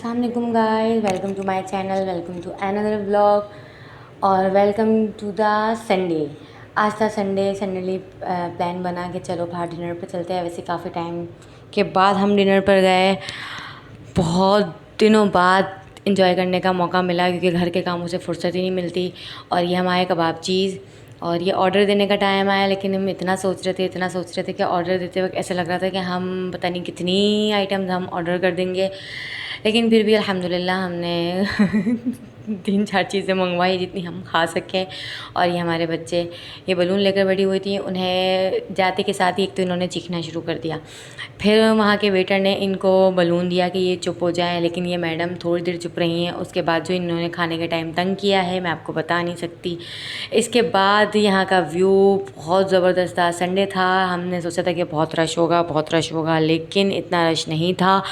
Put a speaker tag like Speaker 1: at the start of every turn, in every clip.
Speaker 1: अस्सलाम वालेकुम guys, welcome to my channel, welcome to another vlog और वेलकम टू द संडे। आज था संडे प्लान बना के चलो बाहर डिनर पर चलते हैं। वैसे काफ़ी टाइम के बाद हम डिनर पर गए, बहुत दिनों बाद इंजॉय करने का मौका मिला क्योंकि घर के कामों से फुर्सत ही नहीं मिलती। और ये हमारे कबाब चीज़ और ये ऑर्डर देने का टाइम आया, लेकिन हम इतना सोच रहे थे कि ऑर्डर देते वक्त ऐसा लग रहा था कि हम पता नहीं कितनी आइटम्स हम ऑर्डर कर देंगे, लेकिन फिर भी अल्हम्दुलिल्लाह हमने 3-4 चीज़ें मंगवाई जितनी हम खा सकें। और ये हमारे बच्चे ये बलून लेकर बैठी हुई थी, उन्हें जाते के साथ ही एक तो इन्होंने चीखना शुरू कर दिया। फिर वहाँ के वेटर ने इनको बलून दिया कि ये चुप हो जाएं, लेकिन ये मैडम थोड़ी देर चुप रही हैं। उसके बाद जो इन्होंने खाने के टाइम तंग किया है मैं आपको बता नहीं सकती। इसके बाद यहाँ का व्यू बहुत ज़बरदस्त था। संडे था, हमने सोचा था कि बहुत रश होगा, लेकिन इतना रश नहीं था।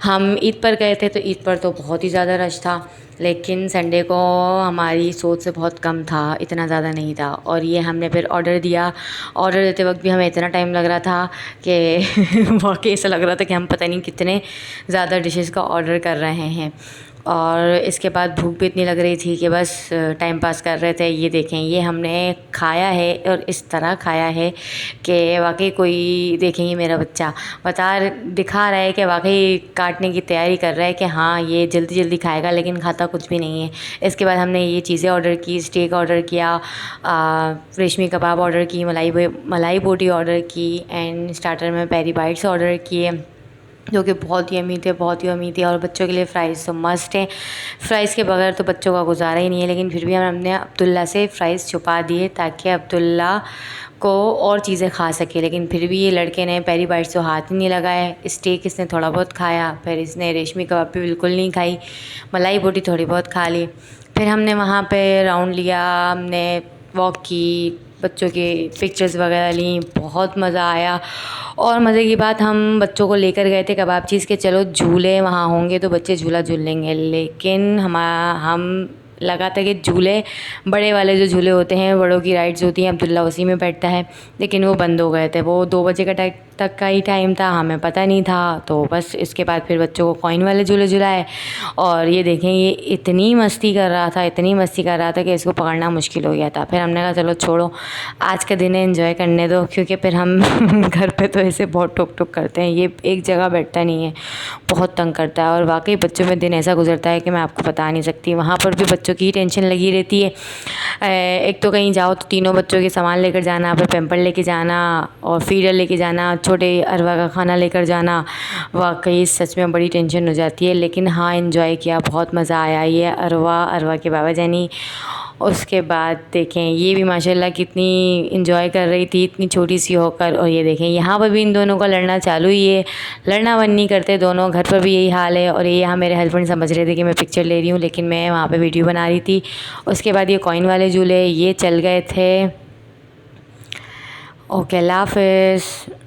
Speaker 1: हम ईद पर गए थे तो ईद पर तो बहुत ही ज़्यादा रश था, लेकिन संडे को हमारी सोच से बहुत कम था, इतना ज़्यादा नहीं था। और ये हमने फिर ऑर्डर दिया। ऑर्डर देते वक्त भी हमें इतना टाइम लग रहा था कि वाकई ऐसा लग रहा था कि हम पता नहीं कितने ज़्यादा डिशेस का ऑर्डर कर रहे हैं। और इसके बाद भूख भी इतनी लग रही थी कि बस टाइम पास कर रहे थे। ये देखें, ये हमने खाया है और इस तरह खाया है कि वाकई कोई देखें, ये मेरा बच्चा दिखा रहा है कि वाकई काटने की तैयारी कर रहा है कि हाँ ये जल्दी जल्दी खाएगा, लेकिन खाता कुछ भी नहीं है। इसके बाद हमने ये चीज़ें ऑर्डर की, स्टेक ऑर्डर किया, रेशमी कबाब ऑर्डर की, मलाई बोटी ऑर्डर की एंड स्टार्टर में पेरी बाइट्स ऑर्डर किए जो कि बहुत ही अमीर थे। और बच्चों के लिए फ़्राइज़ तो मस्ट हैं, फ़्राइज़ के बगैर तो बच्चों का गुजारा ही नहीं है। लेकिन फिर भी हमने अब्दुल्ला से फ़्राइज़ छुपा दिए ताकि अब्दुल्ला को और चीज़ें खा सके। लेकिन फिर भी ये लड़के ने पेरी बाइट्स तो हाथ ही नहीं लगाए। स्टेक इसने थोड़ा बहुत खाया, फिर इसने रेशमी कबाब भी बिल्कुल नहीं खाई, मलाई बोटी थोड़ी बहुत खा ली। फिर हमने वहाँ पे राउंड लिया, हमने वॉक की, बच्चों के पिक्चर्स वगैरह ली, बहुत मज़ा आया। और मज़े की बात, हम बच्चों को लेकर गए थे कबाब चीज़ के चलो झूले वहाँ होंगे तो बच्चे झूला झूल लेंगे, लेकिन हम लगा था कि झूले बड़े वाले जो झूले होते हैं, बड़ों की राइड्स होती हैं, अब्दुल्ला उसी में बैठता है, लेकिन वो बंद हो गए थे। वो 2 बजे का तक का ही टाइम था, हमें पता नहीं था। तो बस इसके बाद फिर बच्चों को कॉइन वाले झूले झुलाए। और ये देखें, ये इतनी मस्ती कर रहा था कि इसको पकड़ना मुश्किल हो गया था। फिर हमने कहा चलो छोड़ो, आज का दिन है, एंजॉय करने दो, क्योंकि फिर हम घर पे तो ऐसे बहुत टोक करते हैं, ये एक जगह बैठता नहीं है, बहुत तंग करता है। और वाकई बच्चों में दिन ऐसा गुजरता है कि मैं आपको बता नहीं सकती। वहाँ पर भी बच्चों की टेंशन लगी रहती है। एक तो कहीं जाओ तो तीनों बच्चों के सामान लेकर जाना, फिर पैम्पर लेके जाना और फीडर लेके जाना, छोटे अरवा का खाना लेकर जाना। वाकई सच में बड़ी टेंशन हो जाती है, लेकिन हाँ एंजॉय किया, बहुत मज़ा आया। ये अरवा के बाबा जानी। उसके बाद देखें, ये भी माशाल्लाह कितनी एंजॉय कर रही थी, इतनी छोटी सी होकर। और ये देखें, यहाँ पर भी इन दोनों का लड़ना चालू ही है, लड़ना बंद नहीं करते दोनों। घर पर भी यही हाल है। और ये यहाँ मेरे हस्बैंड समझ रहे थे कि मैं पिक्चर ले रही हूँ, लेकिन मैं वहाँ पे वीडियो बना रही थी। उसके बाद ये कॉइन वाले झूले ये चल गए थे। ओके, अल्लाह हाफ़िज़।